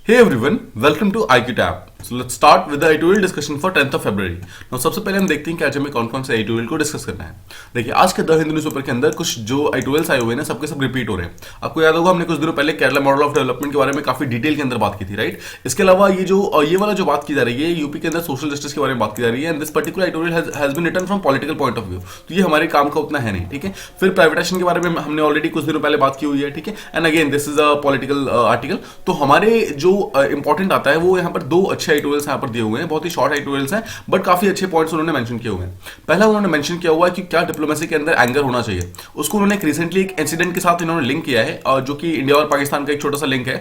Hey everyone, welcome to IQ Tab. So let's start with the editorial discussion for 10th of February. Now सबसे पहले हम देखते हैं कि आज हमें कौन कौन से एडिटोरियल को डिस्कस करना है। देखिए आज के द हिंदू न्यूज़पेपर के अंदर कुछ जो एडिटोरियल्स आए हुए हैं ना सबके सब रिपीट हो रहे हैं। आपको याद होगा हमने कुछ दिनों पहले केरला मॉडल ऑफ डेवलपमेंट के बारे में काफी डिटेल के अंदर बात की थी, राइट। इसके अलावा ये वाला जो बात की जा रही है यूपी के अंदर सोशल जस्टिस के बारे में बात की जा रही है and this particular editorial has been written from political point of view. तो ये हमारे काम का उतना है नहीं, ठीक है। फिर प्राइवेटाइजेशन के बारे में हमने ऑलरेडी कुछ दिनों पहले बात की हुई है, ठीक है। And again this is a political article. तो हमारे जो इंपॉर्टेंट आता है वो यहाँ पर दो अच्छे एडिटोरियल्स यहाँ पर दिए हुए हैं, बहुत ही शॉर्ट एडिटोरियल्स हैं बट काफी अच्छे पॉइंट्स उन्होंने मेंशन किए हुए हैं। पहला उन्होंने मेंशन किया हुआ है कि क्या डिप्लोमेसी के अंदर एंगर होना चाहिए। उसको उन्होंने रिसेंटली एक इंसिडेंट के साथ इन्होंने लिंक किया है और जो कि इंडिया और पाकिस्तान का एक छोटा सा लिंक है,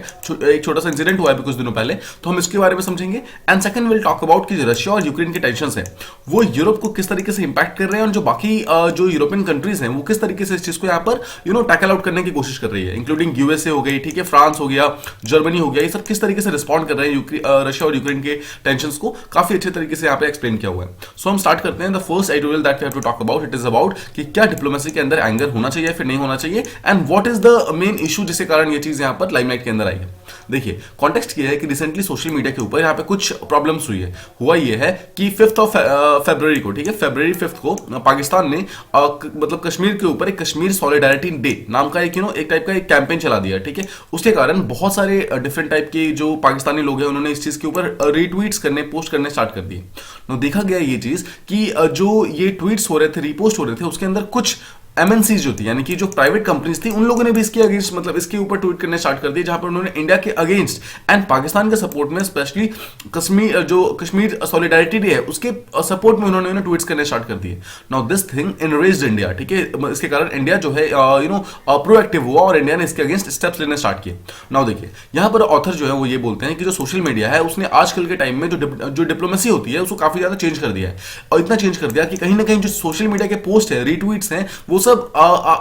एक छोटा सा इंसिडेंट हुआ है कुछ दिनों पहले, तो हम इसके बारे में समझेंगे। And second will talk about कि रशिया और यूक्रेन के टेंशंस हैं वो यूरोप को किस तरीके से इंपैक्ट कर रहे हैं और जो बाकी जो यूरोपियन कंट्रीज हैं वो किस तरीके से इस चीज को यहाँ पर टैकल आउट करने की कोशिश कर रही है, इंक्लूडिंग यूएसए हो गई, ठीक है, फ्रांस हो गया, जर्मनी हो गया, ये सब किस तरीके से रिस्पॉन्ड कर रहे हैं रशिया और यूक्रेन के टेंशंस को काफी अच्छे तरीके से यहाँ पे एक्सप्लेन किया हुआ है। सो हम स्टार्ट करते हैं। The first editorial that we have to talk about it is about कि क्या डिप्लोमेसी के अंदर एंगर होना चाहिए फिर नहीं होना चाहिए and what is the main issue जिसके कारण ये चीज यहाँ पर लाइमलाइट के अंदर आई है। देखिए कॉन्टेक्स्ट ये है कि रिसेंटली सोशल मीडिया के ऊपर यहाँ पे कुछ प्रॉब्लम्स हुई है। हुआ ये है कि 5th ऑफ फरवरी को, ठीक है, फरवरी 5 को पाकिस्तान ने मतलब कश्मीर के ऊपर एक कश्मीर सॉलिडारिटी डे नाम का एक टाइप का एक कैंपेन चला दिया, ठीक है। उसके कारण बहुत सारे डिफरेंट टाइप के जो पाकिस्तानी लोग हैं उन्होंने इस चीज के ऊपर रीट्वीट्स करने, पोस्ट करने स्टार्ट कर दिए। तो देखा गया ये चीज कि जो ये ट्वीट्स हो रहे थे, रीपोस्ट हो रहे थे, उसके अंदर कुछ एमएनसीज जो थी यानी कि जो प्राइवेट कंपनीज थी उन लोगों ने भी इसके अगेंस्ट मतलब इसके ऊपर ट्वीट करने स्टार्ट कर दिए, जहां पर उन्होंने इंडिया के अगेंस्ट एंड पाकिस्तान के सपोर्ट में स्पेशली कश्मीर सॉलिडारिटी डे है उसके सपोर्ट में उन्होंने ट्वीट्स करने स्टार्ट कर दिए। नाउ दिस थिंग इनरेज्ड इंडिया, ठीक है। इसके कारण इंडिया जो है प्रोएक्टिव हुआ और इंडिया ने इसके अगेंस्ट स्टेप्स लेने स्टार्ट किए। नाउ देखिए यहाँ पर ऑथर जो है वो ये बोलते हैं कि जो सोशल मीडिया है उसने आजकल के टाइम में जो डिप्लोमेसी होती है उसको काफी ज्यादा चेंज कर दिया है और इतना चेंज कर दिया कि कहीं ना कहीं जो सोशल मीडिया के पोस्ट है, रीट्वीट्स हैं, वो सब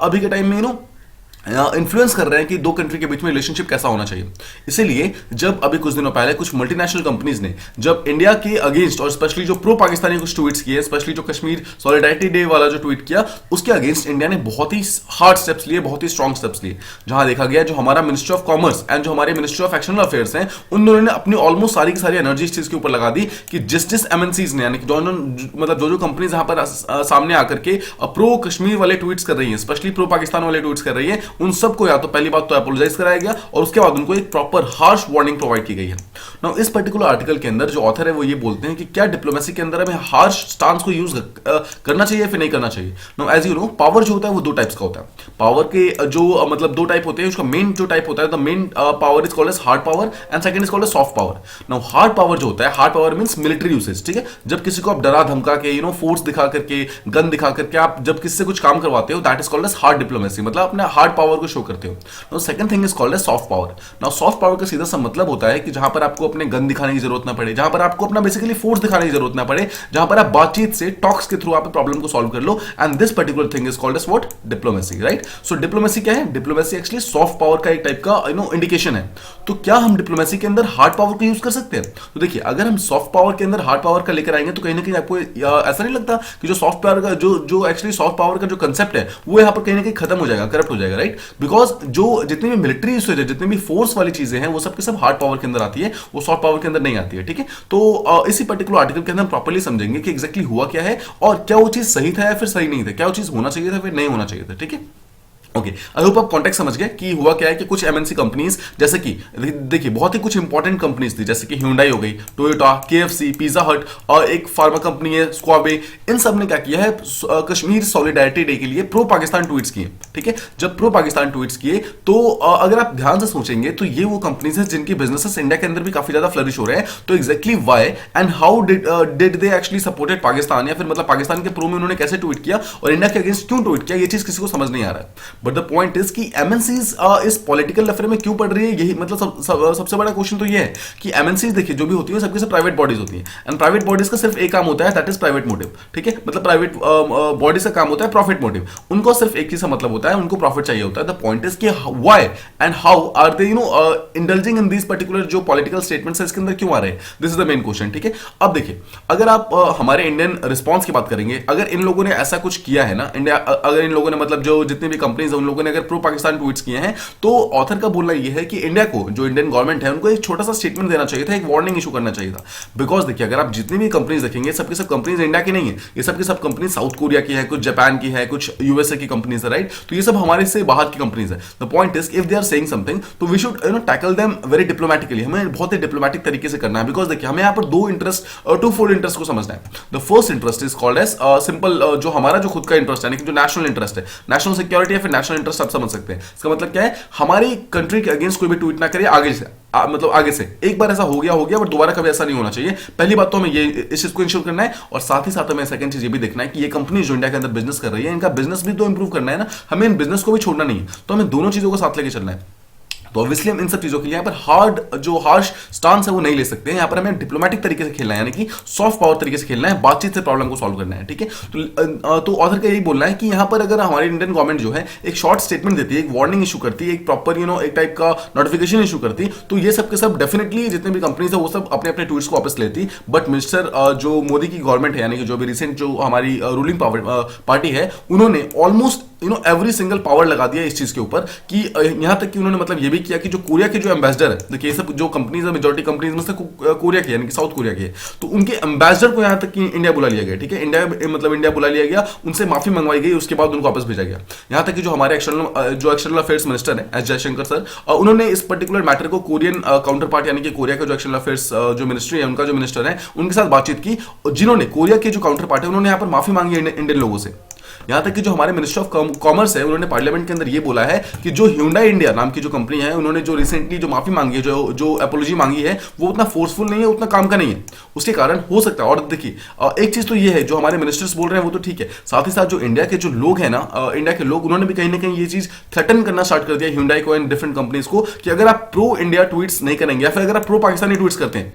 अभी के टाइम में इन्फ्लुएंस कर रहे हैं कि दो कंट्री के बीच में रिलेशनशिप कैसा होना चाहिए। इसीलिए जब अभी कुछ दिनों पहले कुछ मल्टीनेशनल कंपनीज ने जब इंडिया के अगेंस्ट और स्पेशली जो प्रो पाकिस्तानी कुछ ट्वीट्स किए, स्पेशली जो कश्मीर सॉलिडारिटी डे वाला जो ट्वीट किया उसके अगेंस्ट इंडिया ने बहुत ही हार्ड स्टेप्स लिए, बहुत ही स्ट्रॉन्ग स्टेप्स लिए। जहां देखा गया जो हमारा मिनिस्ट्री ऑफ कॉमर्स एंड जो हमारे मिनिस्ट्री ऑफ एक्सटर्नल अफेयर्स हैं उन दोनों ने अपनी ऑलमोस्ट सारी की सारी एनर्जी इस चीज के ऊपर लगा दी कि जिस एमएनसीज ने यानी कि जो कंपनीज यहाँ पर सामने आकर के प्रो कश्मीर वाले ट्वीट्स कर रही है, स्पेशली प्रो पाकिस्तान वाले ट्वीट्स कर रही है, उन सबको या तो पहली बात तो अपोलोजाइज कराया गया और उसके बाद उनको एक प्रॉपर हार्श वार्निंग प्रोवाइड की गई है। नाउ इस पर्टिकुलर आर्टिकल के अंदर जो ऑथर है वो ये बोलते हैं कि क्या डिप्लोमेसी के अंदर हमें हार्श स्टांस को यूज करना चाहिए फिर नहीं करना चाहिए। Now as you know power जो होता है वो दो टाइप्स का होता है। पावर के जो मतलब दो टाइप होते हैं। उसका मेन जो टाइप होता है the main power is called as hard power and second is called as soft power. Now hard power जो होता है, hard power means military usage, ठीक है। जब किसी को आप डरा धमका के फोर्स दिखा करके, गन दिखा करके आप जब किसी से कुछ काम करवाते हो that is called as hard diplomacy, मतलब अपने हार्ड पावर को शो करते हो। Now second thing is called as soft power. Now soft power का सीधा सा मतलब होता है कि जहां पर आपको अपने गन दिखाने की जरूरत ना पड़े, जहां पर आपको अपना बेसिकली फोर्स दिखाने की जरूरत ना पड़े, जहां पर आप बातचीत से टॉक्स के थ्रू आप प्रॉब्लम को सॉल्व कर लो and this particular thing is called as what, diplomacy, right. So diplomacy क्या है? डिप्लोमेसी एक्चुअली सॉफ्ट पावर का एक टाइप का इंडिकेशन है। तो क्या हम डिप्लोमेसी के अंदर हार्ड पावर को यूज कर सकते हैं? तो देखिए अगर हम सॉफ्ट पावर के अंदर हार्ड पावर का लेकर आएंगे तो कहीं ना कहीं आपको ऐसा नहीं लगता कि जो सॉफ्ट पावर का जो एक्चुअली सॉफ्ट पावर का जो कंसेप्ट है वो यहां पर कहीं ना कहीं खत्म हो जाएगा, करप्ट हो जाएगा, राइट। बिकॉज जो जितनी भी मिलिट्री जितनी भी फोर्स वाली चीजें हैं वो सब के सब हार्ड पावर के अंदर आती है, वो सॉफ्ट पावर के अंदर नहीं आती है, ठीक है। तो इसी पर्टिकुलर आर्टिकल के अंदर हम प्रॉपर्ली समझेंगे कि एग्जैक्टली हुआ क्या है और क्या वो चीज सही था या फिर सही नहीं था, क्या वो चीज होना चाहिए था फिर नहीं होना चाहिए था, ठीक है। ओके, आई होप आप कॉन्टेक्ट समझ गए कि हुआ क्या है कि कुछ एमएनसी कंपनीज जैसे कि देखिए बहुत ही कुछ इंपॉर्टेंट कंपनीज थी जैसे कि Hyundai हो गई, टोयोटा, KFC, पिज्जा हट और एक फार्मा कंपनी है स्क्वाबे, इन सब ने क्या किया है कश्मीर सॉलिडारिटी डे के लिए प्रो पाकिस्तान ट्वीट्स किए, ठीक है। जब प्रो पाकिस्तान ट्वीट्स किए तो अगर आप ध्यान से सोचेंगे तो ये वो कंपनीज है जिनकी बिजनेसेस इंडिया के अंदर भी काफी ज्यादा फ्लरिश हो रहे हैं। तो exactly why and how did they actually supported Pakistan, या फिर मतलब पाकिस्तान के प्रो में उन्होंने कैसे ट्वीट किया और इंडिया के अगेंस्ट क्यों ट्वीट किया, ये चीज किसी को समझ नहीं आ रहा है। बट द पॉइंट इज कि एमएनसीज इस पॉलिटिकल अफेयर में क्यों पड़ रही है, यही मतलब सबसे बड़ा क्वेश्चन तो ये है कि एमएनसीज देखिए जो भी होती है सबके सब प्राइवेट बॉडीज होती है एंड प्राइवेट बॉडीज का सिर्फ एक काम होता है दैट इज प्राइवेट मोटिव, ठीक है। मतलब प्राइवेट बॉडीज का काम होता है प्रॉफिट मोटिव, उनको सिर्फ एक चीज का मतलब होता है, उनको प्रॉफिट चाहिए होता है। द पॉइंट इज कि why and how are they indulging in this particular जो पॉलिटिकल स्टेटमेंट्स है इसके अंदर क्यों आ रहे हैं, this is the main question, ठीक है। अब देखिए अगर आप हमारे इंडियन रिस्पॉन्स की बात करेंगे, अगर इन लोगों ने ऐसा कुछ किया है ना, इंडिया अगर इन लोगों ने मतलब जो जितनी भी कंपनीज कंपनीज है उन लोगों ने अगर प्रो पाकिस्तान ट्वीट्स किए हैं, तो ऑथर का बोलना यह है कि इंडिया को, जो इंडियन गवर्नमेंट है, उनको एक छोटा सा स्टेटमेंट देना चाहिए था, एक वार्निंग इशू करना चाहिए था। बिकॉज देखिए, अगर आप जितनी भी कंपनीज देखेंगे, सबके सब कंपनीज इंडिया की नहीं है, ये सबकी सब कंपनी साउथ कोरिया की है, कुछ जापान की है, कुछ यूएसए की कंपनीज है, राइट। तो ये सब हमारे से बाहर की कंपनीज है। The point is, if they are saying something, तो we should tackle them very diplomatically, हमें बहुत ही डिप्लोमेटिक तरीके से करना है। बिकॉज देखिए, हमें यहाँ पर दो इंटरेस्ट, टू फोल्ड इंटरेस्ट को समझना है। The first interest is called as simple, जो हमारा जो खुद का इंटरेस्ट है, यानी कि जो नेशनल इंटरेस्ट है, नेशनल सिक्योरिटी या फिर नेशनल इंटरेस्ट, आप समझ सकते हैं। इसका मतलब क्या है, हमारी कंट्री के अगेंस्ट कोई भी ट्वीट ना करे आगे से, मतलब आगे से। एक बार ऐसा हो गया बट दोबारा कभी ऐसा नहीं होना चाहिए। पहली बात तो हमें ये इस चीज को इंश्योर करना है, और साथ ही साथ हमें सेकंड चीज ये भी देखना है कि ये कंपनी जो इंडिया के अंदर बिजनेस कर रही है, इनका बिजनेस भी तो इंप्रूव करना है ना, हमें इन बिजनेस को भी छोड़ना नहीं है। तो हमें दोनों चीजों को साथ लेके चलना है। तो ऑब्वियसली हम इन सब चीजों के लिए यहाँ पर हार्श स्टांस है वो नहीं ले सकते हैं। यहाँ पर हमें डिप्लोमेटिक तरीके से खेलना है, यानी कि सॉफ्ट पावर तरीके से खेलना है, बातचीत से प्रॉब्लम को सॉल्व करना है, ठीक है। तो ऑथर का यही बोलना है कि यहाँ पर अगर हमारी इंडियन गवर्नमेंट जो है एक शॉर्ट स्टेटमेंट देती है, एक वार्निंग इशू करती है, एक प्रॉपर एक टाइप का नोटिफिकेशन इशू करती, तो ये सब के सब डेफिनेटली जितने भी कंपनीज है वो सब अपने अपने ट्वीट्स को वापस लेती। बट मिस्टर जो मोदी की गवर्नमेंट है, यानी कि जो भी रिसेंट जो हमारी रूलिंग पार्टी है, उन्होंने ऑलमोस्ट एवरी सिंगल पावर लगा दिया इस चीज के ऊपर, कि यहां तक कि उन्होंने मतलब ये भी किया कि जो कोरिया के जो एम्बेसडर है, देखिए ये सब जो कंपनीज है, मेजॉरिटी कंपनीज में से कोरिया की, यानी कि साउथ कोरिया की है, तो उनके एम्बेसडर को यहां तक कि इंडिया बुला लिया गया, ठीक है। इंडिया बुला लिया गया, उनसे माफी मंगवाई गई, उसके बाद उनको वापस भेजा गया। यहां तक कि जो हमारे एक्सटर्नल अफेयर्स मिनिस्टर है एस जयशंकर सर, उन्होंने इस पर्टिकुलर मैटर को कोरियन काउंटर पार्ट, यानी कि कोरिया का जो एक्सटर्नल अफेयर्स जो मिनिस्ट्री है, उनका जो मिनिस्टर है, उनके साथ बातचीत की, जिन्होंने कोरिया के जो काउंटर पार्ट है, उन्होंने यहां पर माफी मांगी इंडियन लोगों से। यहां तक कि जो हमारे मिनिस्टर ऑफ कॉमर्स है, उन्होंने पार्लियामेंट के अंदर ये बोला है कि जो Hyundai इंडिया नाम की जो कंपनी है, उन्होंने जो रिसेंटली जो माफी मांगी है, जो अपॉलॉजी मांगी है, वो उतना फोर्सफुल नहीं है, उतना काम का नहीं है। उसके कारण हो सकता है, और देखिए एक चीज तो ये है, जो हमारे मिनिस्टर्स बोल रहे हैं वो तो ठीक है, साथ ही साथ जो इंडिया के जो लोग हैं ना, इंडिया के लोग, उन्होंने भी कहीं ना कहीं ये चीज थ्रेटन करना स्टार्ट कर दिया Hyundai को एंड डिफरेंट कंपनीज को, कि अगर आप प्रो इंडिया ट्वीट्स नहीं करेंगे, या फिर अगर आप प्रो पाकिस्तानी ट्वीट्स करते हैं,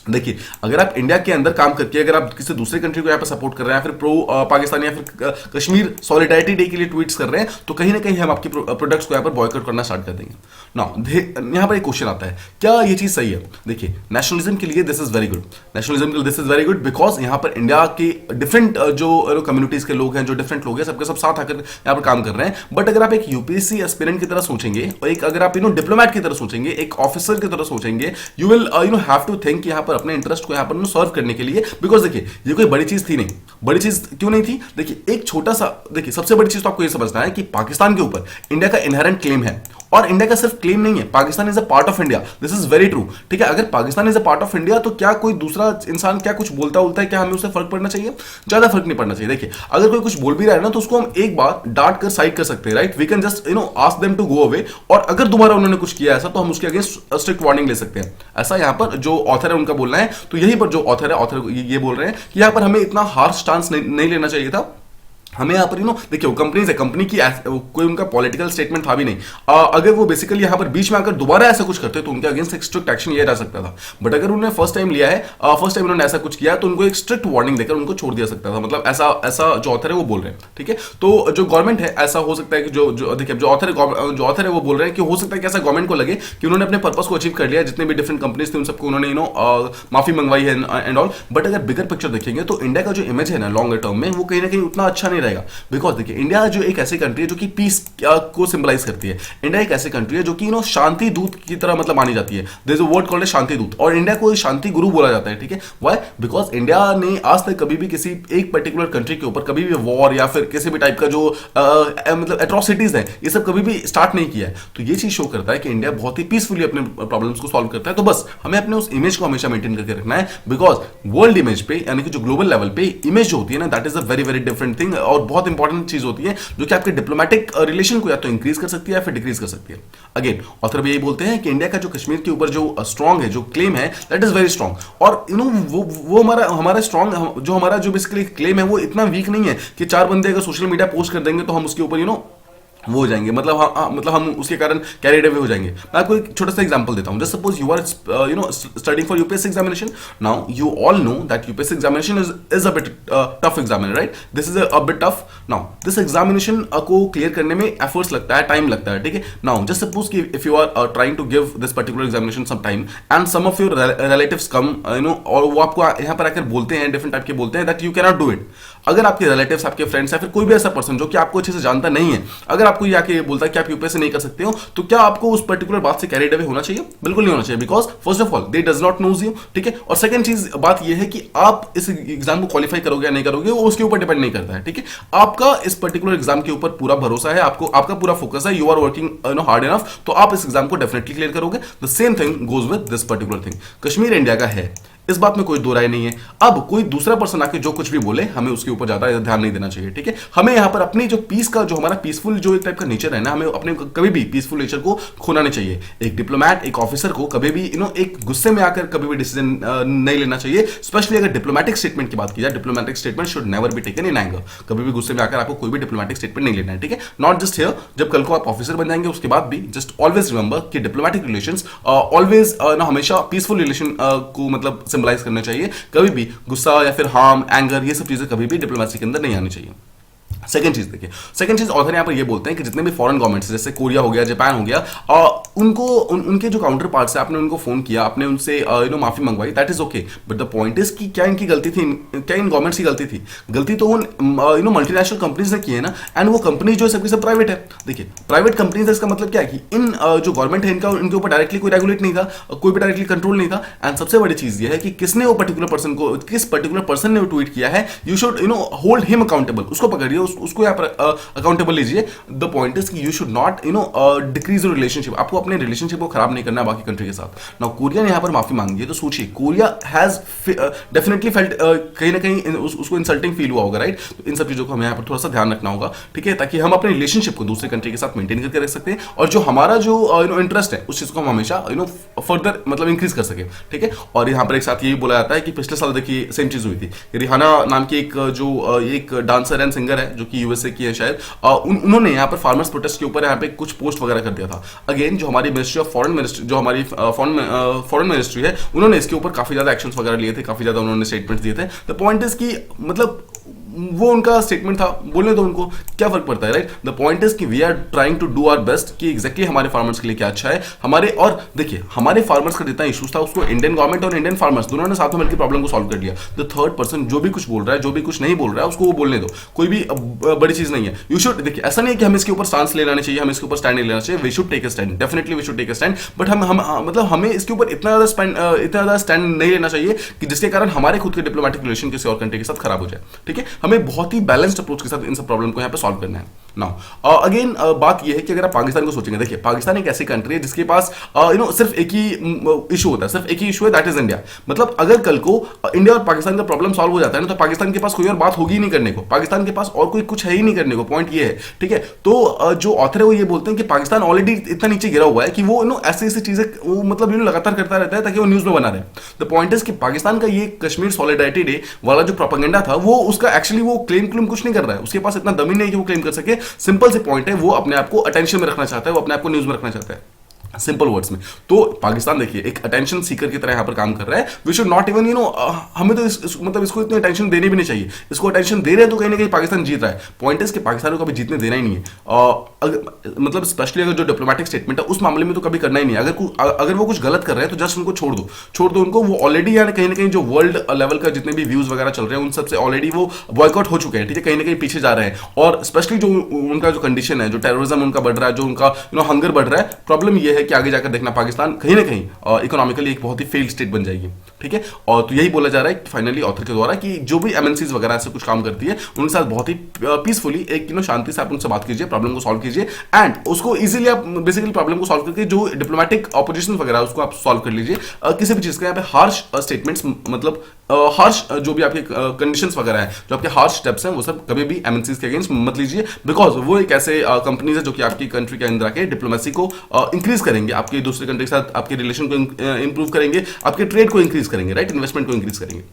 देखिए अगर आप इंडिया के अंदर काम करके अगर आप किसी दूसरे कंट्री को यहाँ पर सपोर्ट कर रहे हैं, फिर प्रो पाकिस्तान या फिर कश्मीर सॉलिडारिटी डे के लिए ट्वीट्स कर रहे हैं, तो कहीं ना कहीं हम आपके प्रोडक्ट्स को यहाँ पर बॉयकॉट करना स्टार्ट कर देंगे। नाउ यहाँ पर एक क्वेश्चन आता है, क्या ये चीज सही है? देखिए नेशनलिज्म के लिए this is very good, nationalism के लिए this is very good, because यहाँ पर इंडिया के डिफरेंट जो कम्युनिटीज के लोग हैं, जो डिफरेंट लोग हैं, सबके सब साथ आकर यहाँ पर काम कर रहे हैं। बट अगर आप एक यूपीएससी एस्पिरेंट की तरह सोचेंगे, और एक अगर आप डिप्लोमेट की तरह सोचेंगे, एक ऑफिसर की तरह सोचेंगे, you will have to think यहाँ पर अपने इंटरेस्ट को यहाँ पर सर्व करने के लिए। बिकॉज देखिए ये कोई बड़ी चीज थी नहीं। बड़ी चीज क्यों नहीं थी? देखिए एक छोटा सा, देखिए सबसे बड़ी चीज तो आपको ये समझना है कि पाकिस्तान के ऊपर इंडिया का इनहेरेंट क्लेम है, और इंडिया का सिर्फ क्लेम नहीं है, Pakistan is a part of India, this is very true, ठीक है। अगर Pakistan is a part of India, तो क्या कोई दूसरा इंसान क्या कुछ बोलता है, क्या हमें उससे फर्क पड़ना चाहिए? ज्यादा फर्क नहीं पड़ना चाहिए। देखिए अगर कोई कुछ बोल भी रहा है ना, तो उसको हम एक बार डांट कर साइड कर सकते हैं, right. We can just ask them to go away, और अगर दोबारा उन्होंने कुछ किया ऐसा, तो हम उसके अगेंस्ट स्ट्रिक्ट वार्निंग ले सकते हैं। ऐसा यहाँ पर जो ऑथर है उनका बोलना है। तो यही पर जो ऑथर ये बोल रहे हैं कि यहाँ पर हमें इतना हार्श स्टांस नहीं लेना चाहिए था। हमें यहाँ पर देखिए वो कंपनीज है, कंपनी की कोई उनका पॉलिटिकल स्टेटमेंट था भी नहीं। अगर वो बेसिकली यहाँ पर बीच में आकर दोबारा ऐसा कुछ करते तो उनके अगेंस्ट एक स्ट्रिक्ट एक्शन लिया जा सकता था। बट अगर उन्होंने फर्स्ट टाइम लिया है, फर्स्ट टाइम उन्होंने ऐसा कुछ किया, तो उनको एक स्ट्रिक्ट वार्निंग देकर उनको छोड़ दिया सकता था। मतलब ऐसा जो ऑथर है वो बोल रहे हैं, ठीक है। तो जो गवर्नमेंट है, ऐसा हो सकता है कि जो देखिए जो ऑथर है वो बोल रहे हैं कि हो सकता है कि ऐसा गवर्नमेंट को लगे कि उन्होंने अपने पर्पस को अचीव कर लिया, जितने भी डिफरेंट कंपनीज थे उन सबको उन्होंने माफी मंगवाई है एंड ऑल। बट अगर बिगर पिक्चर देखेंगे तो इंडिया का जो इमेज है ना लॉन्गर टर्म में, वो कहीं ना कहीं उतना अच्छा नहीं रहेगा। बिकॉज देखिए इंडिया जो एक ऐसी कंट्री है जो कि पीस को सिंबलाइज करती है। इंडिया एक ऐसी कंट्री है जो कि शांति दूत की तरह मतलब मानी जाती है। There is a word called shanti doot, और इंडिया को शांति गुरु बोला जाता है, ठीक है। व्हाई? बिकॉज इंडिया ने आज तक कभी भी किसी एक पर्टिकुलर कंट्री के ऊपर कभी भी वॉर या फिर किसी भी टाइप का जो मतलब एट्रोसिटीज है, ये सब कभी भी स्टार्ट नहीं किया है। तो ये चीज शो करता है कि इंडिया बहुत ही पीसफुली अपने प्रॉब्लम्स को सॉल्व करता है। तो बस हमें अपने उस इमेज को हमेशा मेंटेन करके रखना है, बिकॉज वर्ल्ड इमेज पे, यानी कि जो ग्लोबल लेवल पे इमेज जो होती है ना, that is a very very different thing, और बहुत इंपॉर्टेंट चीज होती है, जो कि आपके डिप्लोमेटिक रिलेशन को या तो इंक्रीज कर सकती है या फिर डिक्रीज कर सकती है। अगेन ऑथर भी यही बोलते हैं कि इंडिया का जो कश्मीर के ऊपर जो स्ट्रांग है, जो क्लेम है, दैट इज वेरी स्ट्रांग। और वो हमारा स्ट्रांग, जो हमारा जो बेसिकली क्लेम है, वो इतना वीक नहीं है कि चार बंदे अगर सोशल मीडिया पोस्ट कर देंगे तो हम उसके ऊपर वो हो जाएंगे, मतलब हम उसके कारण कैरिड अवे हो जाएंगे। मैं आपको एक छोटा सा एग्जांपल देता हूं। Just suppose you are studying for UPSC examination. Now you all know that UPSC examination is a bit tough examination, right. This is a bit tough. Now this examination को क्लियर करने में efforts लगता है, time लगता है, ठीक है। Now just suppose कि if you are trying to give this particular examination some time and some of your relatives come और वो आपको यहाँ पर आकर बोलते हैं, डिफरेंट टाइप के बोलते हैं that you can not do it. अगर आपके रिलेटिव्स, आपके फ्रेंड्स या फिर कोई भी ऐसा पर्सन जो कि आपको अच्छे से जानता नहीं है, अगर आपको ये आके बोलता है कि आप यूपीएससी नहीं कर सकते हो, तो क्या आपको उस पर्टिकुलर बात से कैरिड अवे होना चाहिए? बिल्कुल नहीं होना चाहिए, because first of all they does not knows you, ठीक है। और सेकंड चीज बात ये है कि आप इस एग्जाम को क्वालिफाई करोगे या नहीं करोगे वो उसके ऊपर डिपेंड नहीं करता है, ठीक है। आपका इस पर्टिकुलर एग्जाम के ऊपर पूरा भरोसा है, आपको आपका पूरा फोकस है, you are working hard enough, तो आप इस एग्जाम को डेफिनेटली क्लियर करोगे। The same thing goes with this particular thing. Kashmir India का है, इस बात में कोई दो राय नहीं है। अब कोई दूसरा पर्सन आके जो कुछ भी बोले, हमें उसके ऊपर ज्यादा ध्यान नहीं देना चाहिए, ठीक है। हमें यहाँ पर अपनी जो पीस का, जो हमारा पीसफुल जो एक टाइप का नेचर है ना, हमें अपने कभी भी पीसफुल नेचर को खोना नहीं चाहिए। एक डिप्लोमैट, एक ऑफिसर को कभी भी एक गुस्से में आकर कभी भी डिसीजन नहीं लेना चाहिए। स्पेशली अगर डिप्लोमैटिक स्टेटमेंट की बात की जाए, diplomatic statement should never be taken in anger. कभी भी गुस्से में आकर आपको कोई भी डिप्लोमैटिक स्टेटमेंट नहीं लेना है, ठीक है। नॉट जस्ट हियर, जब कल को आप ऑफिसर बन जाएंगे उसके बाद भी जस्ट ऑलवेज रिमेंबर कि डिप्लोमैटिक रिलेशंस ऑलवेज ना हमेशा पीसफुल रिलेशन को मतलब सिंबलाइज करना चाहिए। कभी भी गुस्सा या फिर हार्म, एंगर, ये सब चीजें कभी भी डिप्लोमेसी के अंदर नहीं आनी चाहिए। सेकंड चीज देखिए, सेकंड चीज ऑथर यहाँ पर ये बोलते हैं कि जितने भी फॉरेन गवर्नमेंट्स जैसे कोरिया हो गया, जापान हो गया, उनको उनके जो काउंटर पार्ट्स है, आपने उनको फोन किया, आपने उनसे माफी मंगवाई, that is okay. But the point is कि क्या इनकी गलती थी? क्या इन गवर्नमेंट्स की गलती थी? गलती तो उन मल्टीनेशनल कंपनीज ने की है ना, एंड वो कंपनी जो है सबकी सब प्राइवेट है। देखिए प्राइवेट कंपनीज है, इसका मतलब क्या है कि इन जो गवर्नमेंट है इनके ऊपर डायरेक्टली कोई रेगुलेट नहीं था, कोई भी डायरेक्टली कंट्रोल नहीं था। एंड सबसे बड़ी चीज ये है कि किसने वो पर्टिकुलर पर्सन को, किस पर्टिकुलर पर्सन ने वो ट्वीट किया है, you should hold him accountable. उसको पकड़िए, उसको यहाँ पर अकाउंटेबल लीजिए। द पॉइंट इज कि you should not decrease your relationship. आपको अपने रिलेशनशिप को खराब नहीं करना है बाकी कंट्री के साथ। नाउ कोरिया ने यहाँ पर माफी मांगी है, तो सोचिए कोरिया हैज डेफिनेटली फेल्ट कहीं ना कहीं उसको इंसल्टिंग फील हुआ होगा, राइट। तो इन सब चीजों को हमें यहाँ पर थोड़ा सा ध्यान रखना होगा, ठीक है, ताकि हम अपने रिलेशनशिप को दूसरे कंट्री के साथ मेंटेन करके रख सकते हैं, और जो हमारा जो इंटरेस्ट है उस चीज को हम हमेशा फर्दर मतलब इंक्रीज कर सके, ठीक है। और यहाँ पर एक साथ यही बोला जाता है कि पिछले साल देखिए सेम चीज हुई थी। रिहाना नाम की एक डांसर एंड सिंगर है जो कि यूएसए की है शायद, उन्होंने यहाँ पर फार्मर्स प्रोटेस्ट के ऊपर यहाँ पे कुछ पोस्ट वगैरह कर दिया था। अगेन जो हमारी मिनिस्ट्री ऑफ फॉरेन मिनिस्ट्री, जो हमारी फॉरेन मिनिस्ट्री है, उन्होंने इसके ऊपर काफी ज्यादा एक्शंस वगैरह लिए थे, काफी ज्यादा उन्होंने स्टेटमेंट्स दिए थे। द पॉइंट इज कि मतलब वो उनका स्टेटमेंट था, बोलने दो उनको, क्या फर्क पड़ता है, राइट। द पॉइंट इज कि we are trying to do our best कि एग्जैक्टली हमारे फार्मर्स के लिए क्या अच्छा है हमारे। और देखिए हमारे फार्मर्स का जितना इश्यूज था उसको इंडियन गवर्नमेंट और इंडियन फार्मर्स दोनों ने साथ में मिलकर प्रॉब्लम को सॉल्व कर लिया। द थर्ड पर्सन जो भी कुछ बोल रहा है, जो भी कुछ नहीं बोल रहा है, उसको वो बोलने दो, कोई भी बड़ी चीज नहीं है। यू शुड, देखिए ऐसा नहीं है कि हमें इसके ऊपर स्टांस ले लेना चाहिए, हमें इसके ऊपर स्टैंड नहीं लेना चाहिए। We should take a stand, definitely we should take a stand, but मतलब हमें इसके ऊपर इतना ज्यादा स्टैंड नहीं लेना चाहिए कि जिसके कारण हमारे खुद के डिप्लोमेटिक रिलेशन किसी और कंट्री के साथ खराब हो जाए, ठीक है। हमें बहुत ही बैलेंस्ड अप्रोच के साथ इन सब प्रॉब्लम को यहाँ पे सॉल्व करना है। नाउ अगेन बात ये है कि अगर आप पाकिस्तान को सोचेंगे, देखिए पाकिस्तान एक ऐसी कंट्री है जिसके पास सिर्फ एक ही इशू होता है, सिर्फ एक ही इशू है, दैट इज इंडिया। मतलब अगर कल को इंडिया और पाकिस्तान का प्रॉब्लम सॉल्व हो जाता है ना, तो पाकिस्तान के पास कोई और बात होगी ही नहीं करने को, पाकिस्तान के पास और कोई कुछ है ही नहीं करने को। पॉइंट ये है, ठीक है। तो जो ऑथर है वो ये बोलते हैं कि पाकिस्तान ऑलरेडी इतना नीचे गिरा हुआ है कि वो ऐसी ऐसी चीजें वो मतलब लगातार करता रहता है ताकि वो न्यूज में बना रहे। द पॉइंट इज कि पाकिस्तान का ये कश्मीर सॉलिडारिटी डे वाला जो प्रोपेगेंडा था, वो उसका एक्चुअली वो क्लेम कुछ नहीं कर रहा है, उसके पास इतना दम ही नहीं है कि वो क्लेम कर सके। सिंपल से पॉइंट है, वो अपने आप को अटेंशन में रखना चाहता है, वो अपने आप को न्यूज में रखना चाहता है, सिंपल वर्ड्स में। तो पाकिस्तान देखिए एक अटेंशन सीकर की तरह यहां पर काम कर रहा है। वी शुड नॉट इवन हमें तो मतलब इसको इतनी अटेंशन देनी भी नहीं चाहिए। इसको अटेंशन दे रहे हैं तो कहीं ना कहीं पाकिस्तान जीत रहा है। पॉइंट इज कि पाकिस्तान को कभी जीतने देना ही नहीं है। मतलब स्पेशली अगर जो डिप्लोमेटिक स्टेटमेंट है उस मामले में तो कभी करना ही नहीं है। अगर वो कुछ गलत कर रहे हैं तो जस्ट उनको छोड़ दो उनको। वो ऑलरेडी यानी कहीं ना कहीं जो वर्ल्ड लेवल का जितने भी व्यूज वगैरह चल रहे हैं उन सबसे ऑलरेडी वो बॉयकॉट हो चुके हैं, ठीक है, कहीं ना कहीं पीछे जा रहे हैं। और स्पेशली जो उनका जो कंडीशन है, जो टेररिज्म उनका बढ़ रहा है, जो उनका हंगर बढ़ रहा है, प्रॉब्लम ये है कि आगे जाकर देखना पाकिस्तान कहीं ना कहीं इकोनॉमिकली एक बहुत ही फेल्ड स्टेट बन जाएगी, ठीक है। और तो यही बोला जा रहा है फाइनली ऑथर के द्वारा कि जो भी एमएनसीज वगैरह ऐसे कुछ काम करती है उनके साथ बहुत ही पीसफुली एक शांति से आप उनसे बात कीजिए, प्रॉब्लम को सॉल्व कीजिए, एंड उसको इजीली आप बेसिकली प्रॉब्लम को सॉल्व करके जो डिप्लोमेटिक ऑपोजिशन वगैरह उसको आप सॉल्व कर लीजिए। किसी भी चीज का यहाँ पे हार्श स्टेटमेंट्स मतलब हार्श जो भी आपके कंडीशंस वगैरह हैं, जो आपके हार्श स्टेप्स हैं, वो सब कभी भी एमएनसीज के अगेंस्ट मत लीजिए, बिकॉज वो एक ऐसे कंपनीज है जो कि आपकी कंट्री के अंदर आके डिप्लोमेसी को इंक्रीज करेंगे, आपके दूसरे कंट्री के साथ आपके रिलेशन को इंप्रूव करेंगे, आपके ट्रेड को इंक्रीज करेंगे, राइट, इन्वेस्टमेंट को इंक्रीज करेंगे।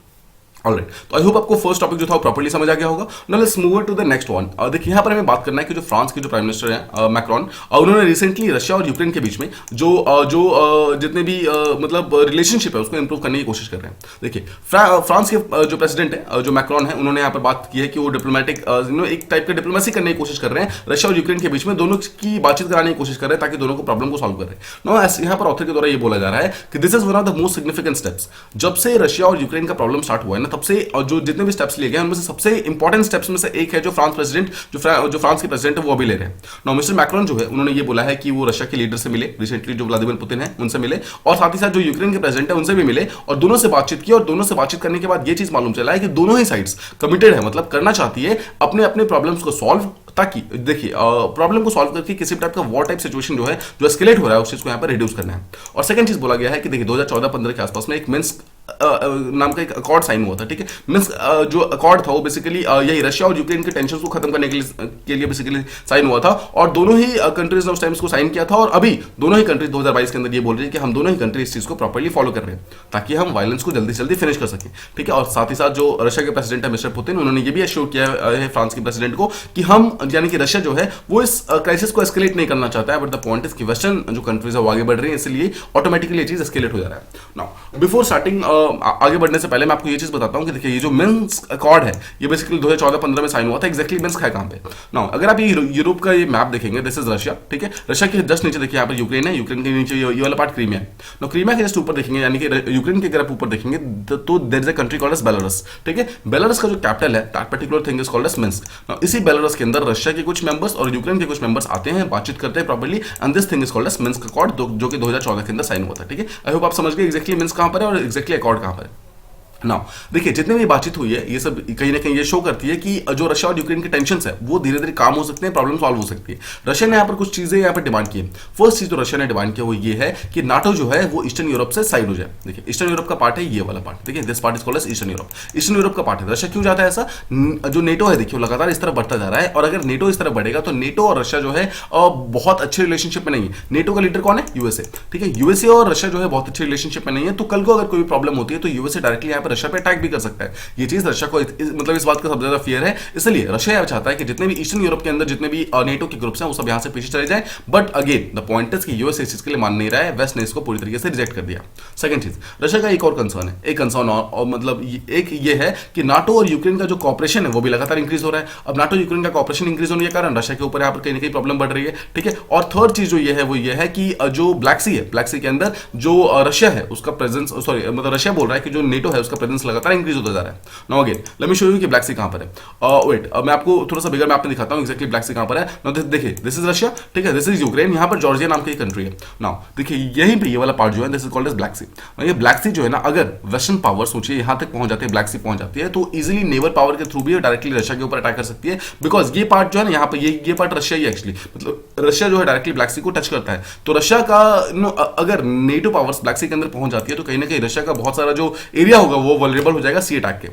ऑलराइट, तो आई होप आपको फर्स्ट टॉपिक जो था वो प्रॉपर्ली समझ आ गया होगा। Now let's move to the next one. देखिए यहाँ पर हमें बात करना है कि जो फ्रांस के जो प्राइम मिनिस्टर हैं मैक्रॉन, उन्होंने रिसेंटली रशिया और यूक्रेन के बीच में जो जितने भी मतलब रिलेशनशिप है उसको इंप्रूव करने की कोशिश कर रहे हैं। देखिए फ्रांस के जो प्रेसिडेंट है जो मैक्रॉन है, उन्होंने यहाँ पर बात की है कि वो डिप्लोमेटिक एक टाइप का डिप्लोमेसी करने की कोशिश कर रहे हैं रशिया और यूक्रेन के बीच में, दोनों की बातचीत कराने की कोशिश कर रहे हैं ताकि दोनों को प्रॉब्लम को सॉल्व करें। नो यहाँ पर ऑथर के द्वारा ये बोला जा रहा है कि this is one of the most significant steps. जब से रशिया और यूक्रेन का प्रॉब्लम स्टार्ट हुआ है ना, तब सबसे जो जितने भी स्टेप्स लिए गए उनमें से सबसे इंपॉर्टेंट स्टेप्स में से एक है जो फ्रांस प्रेसिडेंट जो फ्रांस के प्रेसिडेंट है वो अभी ले रहे हैं। नाउ मिस्टर मैक्रोन जो है उन्होंने ये बोला है कि वो रशिया के लीडर से मिले, रिसेंटली जो व्लादिमीर पुतिन है उनसे मिले, और साथ ही साथ जो यूक्रेन के प्रेसिडेंट है उनसे भी मिले और दोनों से बातचीत की। और दोनों से बातचीत करने के बाद ये चीज मालूम चला है कि दोनों ही साइड्स कमिटेड है, मतलब करना चाहती है अपने अपने प्रॉब्लम्स को सॉल्व, ताकि देखिए प्रॉब्लम को सॉल्व करके किसी टाइप का वॉर टाइप सिचुएशन जो है जो एस्केलेट हो रहा है उस चीज को यहाँ पर रिड्यूस करना है। और सेकंड चीज बोला गया है कि देखिए 2014-15 के आसपास में एक मिन्स्क नाम का एक अकॉर्ड साइन हुआ था, ठीक है। मिन्स्क जो अकॉर्ड था वो बेसिकली यही रशिया और यूक्रेन के टेंशन को खत्म करने के लिए बेसिकली साइन हुआ था, और दोनों ही कंट्रीज ने उस टाइम को साइन किया था। और अभी दोनों ही कंट्रीज 2022 के अंदर ये बोल रही है कि हम दोनों ही कंट्री इस चीज को प्रॉपर्ली फॉलो कर रहे हैं ताकि हम वायलेंस को जल्दी से जल्दी फिनिश कर सकें, ठीक है। और साथ ही साथ जो रशिया के प्रेसिडेंट है मिस्टर पुतिन, उन्होंने ये भी एश्योर किया है फ्रांस के प्रेसिडेंट को कि हम यानी कि रशिया जो है वो इस क्राइसिस को एस्केलेट नहीं करना चाहता है, बट द पॉइंट इज कि वेस्टर्न जो कंट्रीज है वो आगे बढ़ रही है, इसलिए ऑटोमेटिकली ये चीज एस्केलेट हो जा रहा है। नाउ बिफोर स्टार्टिंग आगे बढ़ने से पहले मैं आपको ये चीज बताता हूं कि देखिए ये जो मिन्स्क अकॉर्ड है ये बेसिकली 2014-15 में साइन हुआ था। एग्जैक्टली मिन्स्क है कहां पे? नाउ अगर आप ये यूरोप का ये मैप देखेंगे, दिस इज रशिया, ठीक है। रशिया के जस्ट नीचे देखिए यहाँ पर यूक्रेन है, यूक्रेन के नीचे ये वाला पार्ट क्रीमिया है। नाउ क्रीमिया के जस्ट ऊपर देखेंगे यानी कि यूक्रेन के अगर आप ऊपर देखेंगे तो there is a country called as Belarus, ठीक है। बेलारूस का जो कैपिटल है that particular thing is called as Minsk. Now इसी बेलारूस के अंदर रशिया के कुछ मेंबर्स और यूक्रेन के कुछ मेंबर्स आते हैं, बातचीत करते हैं properly, and this thing is called as Minsk accord, जो कि 2014 के अंदर साइन हुआ था, ठीक है। आई होप आप समझ गए एग्जैक्टली मिन्स्क कहां पर है और एग्जैक्टली अकॉर्ड कहां पर है। नाउ देखिए जितने भी बातचीत हुई है ये सब कहीं ना कहीं ये शो करती है कि जो रशिया और यूक्रेन के टेंशन है वो धीरे धीरे काम हो सकते हैं, प्रॉब्लम सॉल्व हो सकती है। रशिया ने यहाँ पर कुछ चीजें यहाँ पर डिमांड की है। फर्स्ट चीज जो रशिया ने डिमांड किया वो ये है कि नाटो जो है वो ईस्टर्न यूरोप से साइड हो जाए। देखिए ईस्टर्न यूरोप का पार्ट है ये वाला पार्ट, देखिए this part is called as eastern Europe. Eastern Europe का पार्ट है। रशिया क्यों जाता है ऐसा? जो नेटो है देखिए लगातार इस तरफ बढ़ता जा रहा है, और अगर नेटो इस तरफ बढ़ेगा तो नेटो और रशिया जो है बहुत अच्छे रिलेशनशिप में नहीं है। नेटो का लीडर कौन है? यूएसए, ठीक है। यूएसए और रशिया जो है बहुत अच्छे रिलेशनशिप में नहीं है, तो कल को अगर कोई प्रॉब्लम होती है तो यूएसए डायरेक्टली यहाँ पर रशिया पे अटैक भी कर सकता है। ये चीज रशिया को मतलब इस बात का सबसे ज्यादा फियर है, इसलिए रशिया चाहता है कि जितने भी ईस्टर्न यूरोप के अंदर जितने भी नेटो के ग्रुप्स हैं वो सब यहां से पीछे चले जाएं। But again the point is कि यूएस इस चीज के लिए मान नहीं रहा है, वेस्ट ने इसको पूरी तरीके से रिजेक्ट कर दिया। सेकंड चीज रशिया का एक और कंसर्न है, एक कंसर्न और मतलब एक ये है कि नाटो और यूक्रेन का जो कॉपरेशन है वो भी लगातार इंक्रीज हो रहा है। अब नाटो यूक्रेन का कॉपरेशन इंक्रीज होने के कारण रशिया के ऊपर यहाँ पर कहीं ना कहीं प्रॉब्लम बढ़ रही है, ठीक है। और थर्ड चीज जो ये है वो ये है कि जो ब्लैक सी है, ब्लैक सी के अंदर जो रशिया है उसका प्रेजेंस, सॉरी मतलब रशिया बोल रहा है कि जो नेटो है उसका प्रेजेंस लगातार इंक्रीज होता जा रहा है। Now again let me show you कि ब्लैक सी कहां पर है। वेट मैं आपको थोड़ा सा बिगर मैप में दिखाता हूं एग्जैक्टली ब्लैक सी कहां पर है। नाउ देखिए दिस इज रशिया, ठीक है, दिस इज यूक्रेन, यहां पर जॉर्जिया नाम की कंट्री है। नाउ देखिए यहीं पे ये वाला पार्ट जो है this is called as Black Sea. ये ब्लैक सी जो है ना, अगर वेस्टर्न पावर सोचिए यहां तक पहुंच जाते हैं, ब्लैक सी पहुंच जाती है, तो इजीली नेवल पावर के थ्रू भी डायरेक्टली रशिया के ऊपर अटैक कर सकती है। बिकॉज ये पार्ट जो है ना यहाँ पे ये पार्ट रशिया ही एक्चुअली मतलब रशिया जो है डायरेक्टली ब्लैक सी को टच करता है। तो रशिया का अगर नेटो पावर्स ब्लैक सी के अंदर पहुंच जाती है तो कहीं ना कहीं रशिया का बहुत सारा जो एरिया होगा वो वल्नरेबल हो जाएगा सी अटैक के।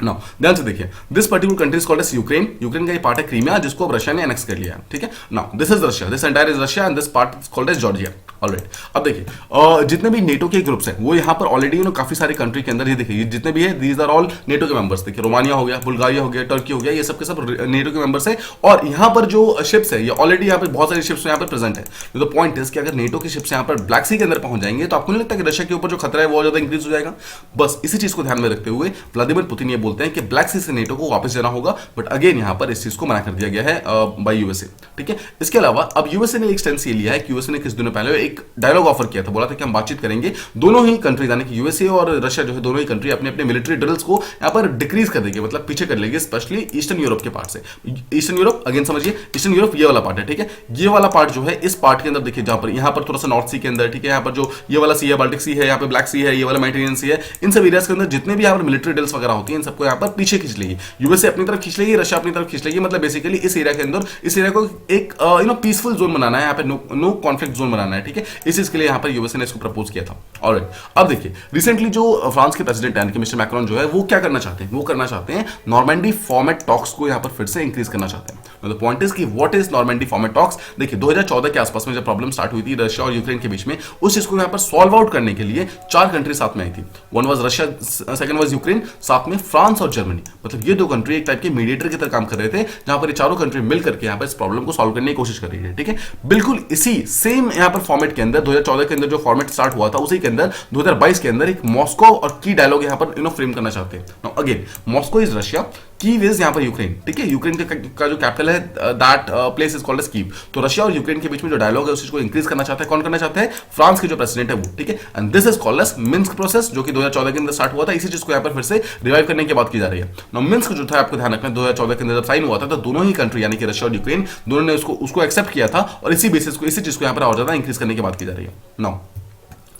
नाउ ध्यान से देखिए this particular country is called as Ukraine. Ukraine का ये पार्ट है क्रीमिया जिसको अब रशिया ने एनेक्स कर लिया है, ठीक है। Now this is Russia, this entire is Russia and this part is called as Georgia. Alright, अब देखिए जितने भी नेटो के ग्रुप्स हैं वो यहाँ पर ऑलरेडी काफी सारे कंट्री के अंदर ये देखिए जितने भी है दीज आर ऑल नेटो के मेंबर्स। देखिए रोमानिया हो गया, बुल्गारिया हो गया, टर्की हो गया, ये सब के सब नेटो के मेंबर्स है। और यहाँ पर जो शिप्स है ये ऑलरेडी यहाँ पर बहुत सारी शिप्स यहाँ पर प्रेजेंट है। तो पॉइंट इज कि अगर नेटो की शिप्स यहाँ पर ब्लैक सी के अंदर पहुंच जाएंगे तो आपको नहीं लगता कि रशिया के ऊपर जो खतरा है वो ज्यादा इंक्रीज हो जाएगा? बस इसी चीज को ध्यान में रखते हुए व्लादिमीर पुतिन ये बोलते हैं कि ब्लैक सी से नेटो को वापस जाना होगा। बट अगेन यहाँ पर इस चीज को मना कर दिया गया है बाय यूएसए, ठीक है। इसके अलावा अब यूएसए ने एक स्टैंस ये लिया है कि यूएसए ने कुछ दिनों पहले एक डायलॉग ऑफर किया था, बोला था कि हम बातचीत करेंगे। दोनों ही कंट्री यानी कि यूएसए और रशिया जो है दोनों ही कंट्री अपने अपने मिलिट्री ड्रिल्स को यहाँ पर डिक्रीज कर देंगे, मतलब पीछे कर लेंगे, स्पेशली ईस्टर्न यूरोप के पार्ट से। ईस्टर्न यूरोप अगेन समझिए, ईस्टर्न यूरोप ये वाला पार्ट है, ठीक है। ये वाला पार्ट जो है इस पार्ट के अंदर देखिए जहां पर यहाँ पर थोड़ा सा नॉर्थ सी के अंदर, ठीक है, यहाँ पर जो ये वाला सी है बाल्टिक सी है, यहाँ पे ब्लैक सी है, ये वाला मेडिटेरियन सी है, इन सब एरियाज के अंदर जितने भी यहाँ पर मिलिट्री ड्रिल्स वगैरह होती है इन सबको यहाँ पर पीछे खींच लेगी। यूएसए अपनी तरफ खींच लेगी, रशिया अपनी तरफ खींच लेगी। मतलब बेसिकली इस एरिया के अंदर इस एरिया को एक पीसफुल जोन बनाना है, यहाँ पे नो कॉन्फ्लिक्ट जोन बनाना है, ठीक है। इस चीज के लिए यहाँ पर यूएसए ने इसको प्रपोज किया था। ऑलराइट, अब देखिए रिसेंटली जो फ्रांस के प्रेसिडेंट हैं मिस्टर मैक्रोन जो है वो क्या करना चाहते हैं, वो करना चाहते हैं नॉर्मैंडी फॉर्मेट टॉक्स को यहाँ पर फिर से इंक्रीज करना चाहते हैं। मतलब पॉइंट इज कि what is Normandy format talks. देखिए 2014 के आसपास में जब प्रॉब्लम स्टार्ट हुई थी रशिया और यूक्रेन के बीच में, उस चीज को यहाँ पर सॉल्व आउट करने के लिए 4 कंट्री साथ में आई थी। One was Russia, second was Ukraine, साथ में फ्रांस और जर्मनी। मतलब ये 2 कंट्री एक टाइप के मीडिएटर की तरह काम कर रहे थे, जहां पर ये चारों कंट्री मिल करके यहाँ पर इस प्रॉब्लम को सॉल्व करने की कोशिश कर रही है, ठीक है। बिल्कुल इसी सेम यहाँ पर फॉर्मेट के अंदर 2014 के अंदर जो फॉर्मेट स्टार्ट हुआ था उसी के अंदर 2022 के अंदर एक मॉस्को और की डायलॉग यहाँ पर फ्रेम करना चाहते हैं। Now again Moscow is Russia, Kyiv is यहाँ पर यूक्रेन, ठीक है, यूक्रेन का जो कैपिटल है that place is called as Kiev. तो रशिया और यूक्रेन के बीच में जो डायलॉग है उस चीज को इंक्रीज करना चाहता है, कौन करना चाहता है, फ्रांस के जो प्रेसिडेंट है वो, ठीक है। And this is called as Minsk process, जो कि 2014 के अंदर स्टार्ट हुआ था। इसी चीज को यहाँ पर फिर से रिवाइव करने की बात की जा रही है। नाउ मिन्स्क जो था आपको ध्यान रखना, 2014 के अंदर जब साइन हुआ था तो दोनों ही कंट्री यानी कि रशिया और यूक्रेन दोनों ने उसको एक्सेप्ट किया था, और इसी बेसिस को, इसी चीज को यहाँ पर और ज्यादा इंक्रीज करने की बात की जा रही है। नाउ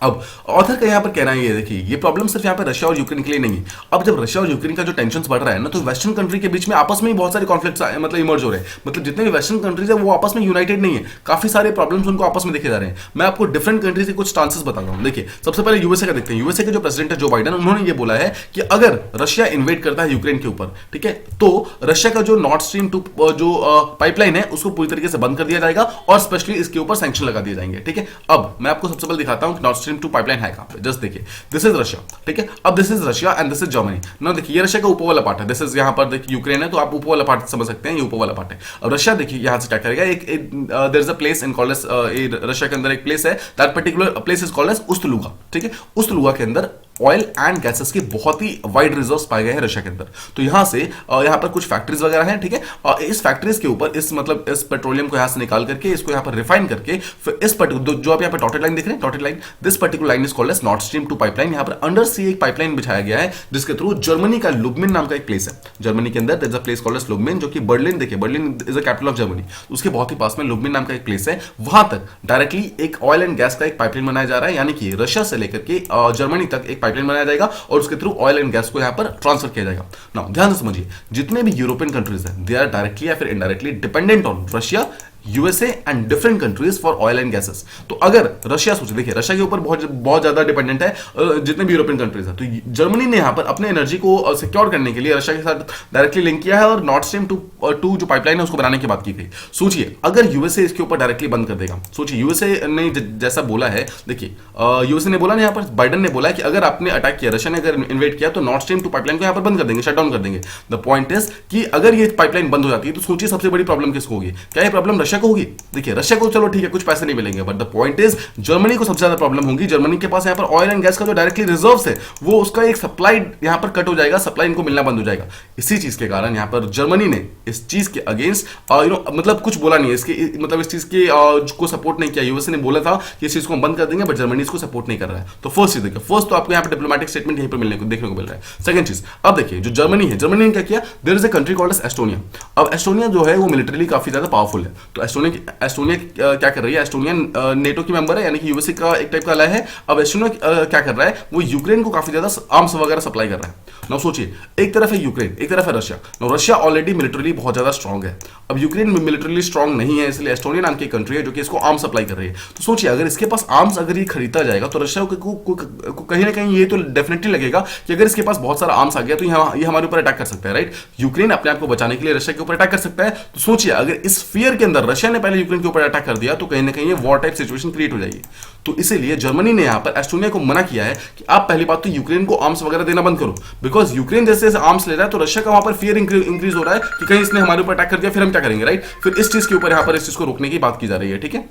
अब ऑथर का यहाँ पर कहना है, ये देखिए, ये प्रॉब्लम सिर्फ यहाँ पर रशिया और यूक्रेन के लिए नहीं है। अब जब रशिया और यूक्रेन का जो टेंशन बढ़ रहा है ना, तो वेस्टर्न कंट्री के बीच में आपस में ही बहुत सारे कॉन्फ्लिक्ट्स मतलब इमर्ज हो रहे हैं। मतलब जितने भी वेस्टर्न कंट्रीज है वो आपस में यूनाइटेड नहीं है, काफी सारे प्रॉब्लम्स उनको आपस में देखे जा रहे हैं। मैं आपको डिफरेंट कंट्रीज के कुछ चांसेस बता रहा हूँ। देखिए, सबसे पहले यूएसए का देखते हैं। यूएसए के जो प्रेसिडेंट है जो बाइडन, उन्होंने ये बोला है कि अगर रशिया इन्वेड करता है यूक्रेन के ऊपर, ठीक है, तो रशिया का जो नॉर्थ स्ट्रीम 2 जो पाइपलाइन है उसको पूरी तरीके से बंद कर दिया जाएगा, और स्पेशली इसके ऊपर सैंक्शन लगा दिए जाएंगे, ठीक है। अब मैं आपको सबसे पहले दिखाता हूँ नॉर्थ स्ट्रीम 2 पाइपलाइन है कहां पे। जस्ट देखिए, दिस इज रशिया, ठीक है। अब this is Russia and this is Germany. ना देखिए, ये रशिया का ऊपर वाला पार्ट है, दिस इज यहाँ पर देखिए यूक्रेन है, तो आप ऊपर वाला पार्ट समझ सकते हैं, ये ऊपर वाला पार्ट है। अब रशिया देखिए यहां से क्या करेगा, एक there is a place in called as, Russia के अंदर एक प्लेस है, that particular place is called as Ust Luga, ठीक है। उस्तलुगा के अंदर ऑयल एंड गैसेस के बहुत ही वाइड रिजर्व्स पाए गए हैं रशिया के अंदर। तो यहां से यहां पर कुछ फैक्ट्रीज वगैरह हैं, ठीक है, और इस फैक्ट्रीज के ऊपर इस मतलब इस पेट्रोलियम को यहां से निकाल करके इसको यहां पर रिफाइन करके फिर इस पर्टिकुलर जो आप यहां पर डॉटेड लाइन देख रहे हैं, dotted line, this particular line is called as north stream 2 pipeline. यहां पर अंडर सी एक पाइपलाइन बिछाया गया है जिसके थ्रू जर्मनी का लुब्मिन नाम का एक प्लेस है, जर्मनी के अंदर there is a place called as Lubmin, जो कि बर्लिन, देखिए Berlin is the capital of Germany, उसके बहुत ही पास में लुब्मिन नाम का एक प्लेस है। वहां तक डायरेक्टली एक ऑयल एंड गैस का एक पाइपलाइन बनाया जा रहा है, यानी कि रशिया से लेकर के जर्मनी तक एक पाइपलाइन बनाया जाएगा और उसके थ्रू ऑयल एंड गैस को यहां पर ट्रांसफर किया जाएगा। नाउ ध्यान से समझिए, जितने भी यूरोपियन कंट्रीज हैं दे आर डायरेक्टली या फिर indirectly dependent on Russia, USA and different countries for oil and gases. तो अगर रशिया सोचे, देखिए रशिया के ऊपर बहुत ज्यादा डिपेंडेंट है जितने भी यूरोपियन कंट्रीज हैं, तो जर्मनी ने यहां पर अपने एनर्जी को सिक्योर करने के लिए रशिया के साथ डायरेक्टली लिंक किया है और नॉर्थ स्ट्रीम 2 जो पाइपलाइन है उसको बनाने की बात की गई। सोचिए अगर यूएसए इसके ऊपर डायरेक्टली बंद कर देगा, सोचिए यूएसए ने जैसा बोला है, देखिए यूएसए ने बोला ना, यहाँ पर बाइडन ने बोला है कि अगर आपने अटैक किया, रशिया ने अगर इन्वेट किया, तो नॉर्थ स्ट्रीम 2 पाइपलाइन को यहाँ पर बंद कर देंगे, शट डाउन कर देंगे। द पॉइंट इज कि अगर ये पाइपलाइन बंद हो जाती है तो सोचिए सबसे बड़ी प्रॉब्लम किसको होगी, क्या ये प्रॉब्लम रशिया को होगी? देखिए रशिया को चलो ठीक है कुछ पैसे नहीं मिलेंगे, but the point is Germany को सबसे ज्यादा प्रॉब्लम होगी। जर्मनी के पास यहाँ पर ऑयल एंड गैस का जो डायरेक्टली रिजर्व्स है वो उसका एक सप्लाई यहाँ पर कट हो जाएगा, सप्लाई इनको मिलना बंद हो जाएगा। इसी चीज के कारण यहाँ पर जर्मनी ने इस चीज के अगेंस्ट मतलब कुछ बोला नहीं है, इसके मतलब इस चीज के को सपोर्ट नहीं किया। यूएसए ने बोला था कि इस चीज को हम बंद कर देंगे, बट जर्मनी इसको सपोर्ट नहीं कर रहा है। तो फर्स्ट चीज देखिए, फर्स्ट तो आपको यहाँ पर डिप्लोमेटिक स्टेटमेंट यहीं पर देखने को मिल रहा है। सेकंड चीज, अब देखिए जो जर्मनी है, जर्मनी ने क्या किया, there is a country called as Estonia. अब एस्टोनिया जो है वो मिलिटरीली काफी ज्यादा पावरफुल है। तो एस्टोनिया क्या कर रही है, एस्टोनिया नेटो की मेंबर है, यानी कि यूएसए का एक टाइप का अलाय है। अब एस्टोनिया क्या कर रहा है, वो यूक्रेन को काफी ज्यादा आर्म्स वगैरह सप्लाई कर रहा है। नाउ सोचिए, एक तरफ है यूक्रेन, एक तरफ है Russia. Now Russia already militarily बहुत ज्यादा स्ट्रांग है, अब यूक्रेन मिलिटरीली स्ट्रांग नहीं है, इसलिए एस्टोनिया नाम की कंट्री है जो कि इसको आर्म्स सप्लाई कर रही है। तो सोचिए अगर इसके पास आर्म्स अगर ये खरीदता जाएगा तो रशिया को कहीं ना कहीं ये तो डेफिनेटली लगेगा कि अगर इसके पास बहुत सारा आर्म्स आ गया तो ये हमारे ऊपर अटैक कर सकता है, राइट। यूक्रेन अपने आप को बचाने के लिए रशिया के ऊपर अटैक कर सकता है। तो सोचिए अगर इस फियर के अंदर रशिया ने पहले यूक्रेन के ऊपर अटैक कर दिया तो कहीं ना कहीं ये वॉर टाइप सिचुएशन क्रिएट हो जाएगी। तो इसीलिए जर्मनी ने यहां पर एस्टोनिया को मना किया है कि आप पहली बात तो यूक्रेन को आर्म्स वगैरह देना बंद करो, बिकॉज यूक्रेन जैसे आर्म्स ले रहा है तो रशिया का वहां पर फियर इंक्रीज हो रहा है कि कहीं इसने हमारे ऊपर अटैक कर दिया फिर हम क्या करेंगे, राइट। फिर इस चीज के ऊपर यहां पर इस चीज को रोकने की बात की जा रही है, ठीक है।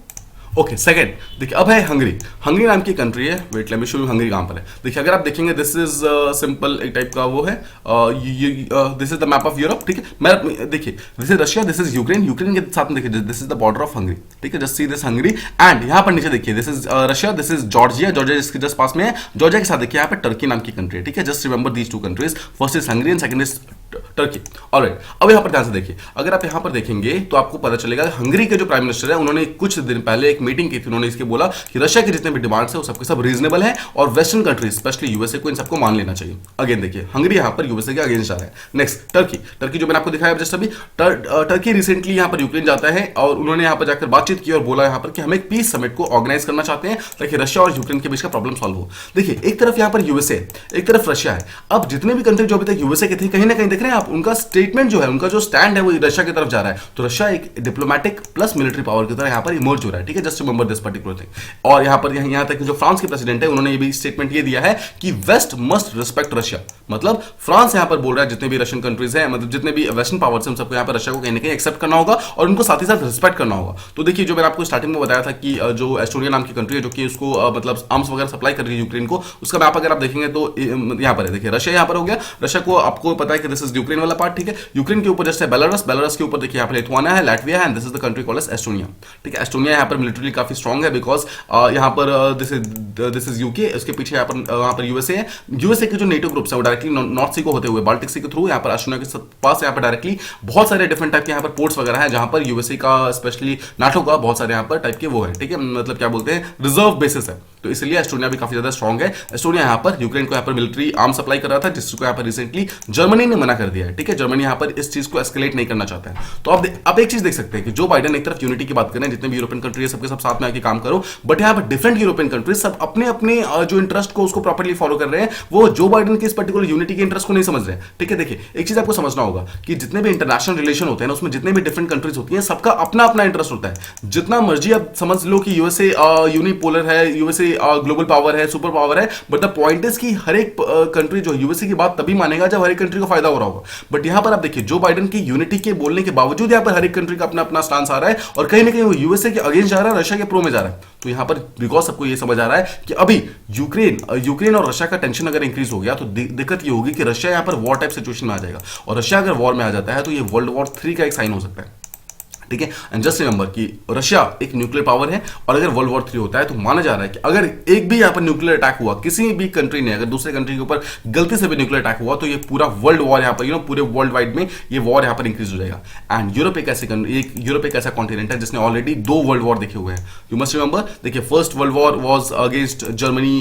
ओके, सेकंड देखिए, अब है हंगरी नाम की कंट्री है। Wait let me show you Hungary कहां पर है। देखिए अगर आप देखेंगे दिस इज सिंपल एक टाइप का वो है, this is the map of Europe, ठीक है। मैं देखिए this is Russia, this is Ukraine के साथ में देखिए this is the border of Hungary, ठीक है। Just see this Hungary and यहां पर नीचे देखिए this is Russia, this is Georgia जिसके जस्ट पास में है। जॉर्जिया के साथ देखिए यहाँ पर टर्की नाम की कंट्री है, ठीक है। Just remember these 2 countries, first is Hungary and second is Turkey. Alright, अब यहाँ पर ध्यान से देखिए, अगर आप यहाँ पर देखेंगे तो आपको पता चलेगा हंगरी के जो प्राइम मिनिस्टर है उन्होंने कुछ दिन पहले एक मीटिंग की थी। उन्होंने इसके बोला कि रशिया के जितने भी डिमांड्स है वो सबके सब रीजनेबल है और वेस्टर्न कंट्रीज स्पेशली यूएसए को इन सबको मान लेना चाहिए। अगेन देखिए हंगरी यहाँ पर यूएसए के अगेंस्ट आ रहा है। नेक्स्ट टर्की जो मैंने आपको दिखाया जस्ट अभी, टर्की रिसेंटली यहाँ पर यूक्रेन जाता है और उन्होंने यहाँ पर जाकर बातचीत की और बोला यहाँ पर कि हम एक पीस समिट को ऑर्गेनाइज करना चाहते हैं ताकि रशिया और यूक्रेन के बीच का प्रॉब्लम सॉल्व हो। देखिए एक तरफ यहाँ पर यूएसए, एक तरफ रशिया है। अब जितने भी कंट्री जो अभी तक यूएसए के थे कहीं ना कहीं देख रहे हैं आप, उनका स्टेटमेंट जो है, उनका जो स्टैंड है वो रशिया की तरफ जा रहा है। तो रशिया एक डिप्लोमेटिक प्लस मिलिट्री पावर की तरह यहाँ पर इमर्ज हो रहा है, ठीक है। Just remember this particular thing. और यहाँ तक जो फ्रांस के प्रेसिडेंट है उन्होंने ये भी स्टेटमेंट ये दिया है कि वेस्ट मस्ट रिस्पेक्ट रशिया। मतलब फ्रांस यहाँ पर बोल रहा है जितने भी रशियन कंट्रीज हैं, मतलब जितने भी वेस्टर्न पावर्स हैं, सबको यहाँ पर रशिया को कहीं ना कहीं एक्सेप्ट करना होगा और उनको साथ ही साथ रिस्पेक्ट करना होगा। तो देखिए जो मैंने आपको स्टार्टिंग में बताया था कि जो एस्टोनिया नाम की कंट्री है जो कि उसको मतलब आर्म्स वगैरह सप्लाई कर रही है यूक्रेन को, उसका मैप अगर आप देखेंगे तो यहाँ पर है। देखिए रशिया यहाँ पर हो गया, रशिया को आपको पता है कि दिस इज इज यूक्रेन वाला पार्ट, ठीक है। यूक्रेन के ऊपर जस्ट है बेलारस, बेलारस के ऊपर देखिए यहाँ पर लिथुआनिया है, लैटविया है, and this is the country called as Estonia, ठीक है। एस्टोनिया यहाँ पर मिलिटरी काफी स्ट्रॉन्ग है बिकॉज यहाँ पर दिस इज यूके, उसके पीछे यहाँ पर यूएसए है। यूएसए के जो नेटो ग्रुप्स है वो डायरेक्टली नॉर्थ सी को होते हुए बाल्टिक सी के थ्रू यहाँ पर एस्टोनिया के पास यहाँ पर डायरेक्टली बहुत सारे डिफरेंट टाइप के यहाँ पर पोर्ट्स वगैरह है, जहां पर यूएसए का स्पेशली नाटो का बहुत सारे यहाँ पर टाइप के वो है, ठीक है, मतलब क्या बोलते हैं रिजर्व बेसिस है, तो इसलिए एस्टोनिया भी काफी ज्यादा स्ट्रॉन्ग है। एस्टोनिया यहाँ पर यूक्रेन को यहाँ पर मिलिट्री आर्म सप्लाई कर रहा था, जिसको यहाँ पर रिसेंटली जर्मनी ने मना कर दिया है, ठीक है। जर्मनी यहाँ पर इस चीज को एस्केलेट नहीं करना चाहता है। तो अब एक चीज देख सकते हैं कि जो बाइडेन एक तरफ यूनिटी की बात कर रहे हैं, जितने भी यूरोपियन कंट्री है सबके सब साथ में आके काम करो, बट यहाँ पर डिफरेंट यूरोपियन कंट्रीज सब अपने अपने जो इंटरेस्ट को उसको प्रॉपर्ली फॉलो कर रहे हैं, वो जो बाइडेन के इस पर्टिकुलर यूनिटी के इंटरेस्ट को नहीं समझ रहे हैं, ठीक है। देखिए एक चीज आपको समझना होगा कि जितने भी इंटरनेशनल रिलेशन होते हैं ना, उसमें जितने भी डिफरेंट कंट्रीज होती हैं, सबका अपना अपना इंटरेस्ट होता है। जितना मर्जी आप समझ लो कि यूएसए यूनिपोलर है, यूएसए ग्लोबल पावर है, सुपर पावर है, बट द पॉइंट इज कि हर एक कंट्री जो यूएसए की बात तभी मानेगा जब हर एक कंट्री को फायदा हो रहा होगा। बट यहां पर आप देखिए जो बाइडेन की यूनिटी के बोलने के बावजूद यहां पर हर एक कंट्री का अपना अपना स्टांस आ रहा है, और कहीं ना कहीं वो यूएसए के अगेंस्ट जा रहा है, रशिया के प्रो में जा रहा है। तो यहां पर बिकॉज सबको ये समझ आ रहा है कि अभी यूक्रेन और रशिया का टेंशन अगर इंक्रीज हो गया तो दिक्कत ये होगी कि रशिया यहां पर वॉर टाइप सिचुएशन में आ जाएगा, और रशिया अगर वॉर में आ जाता है तो ये वर्ल्ड वॉर 3 का एक साइन हो सकता है, ठीक है। एंड जस्ट रिमेंबर कि रशिया एक न्यूक्लियर पावर है, और अगर वर्ल्ड वॉर 3 होता है तो माना जा रहा है कि अगर एक भी यहां पर न्यूक्लियर अटैक हुआ, किसी भी कंट्री ने अगर दूसरे कंट्री के ऊपर गलती से भी न्यूक्लियर अटैक हुआ, तो ये पूरा वर्ल्ड वॉर यहां पर पूरे वर्ल्ड वाइड में ये वॉर यहां पर इंक्रीज हो जाएगा। एंड यूरोप एक ऐसा कॉन्टिनेंट है जिसने ऑलरेडी 2 वर्ल्ड वॉर देखे हुए हैं। यू मस्ट रिमेंबर, देखिए first world war was against Germany,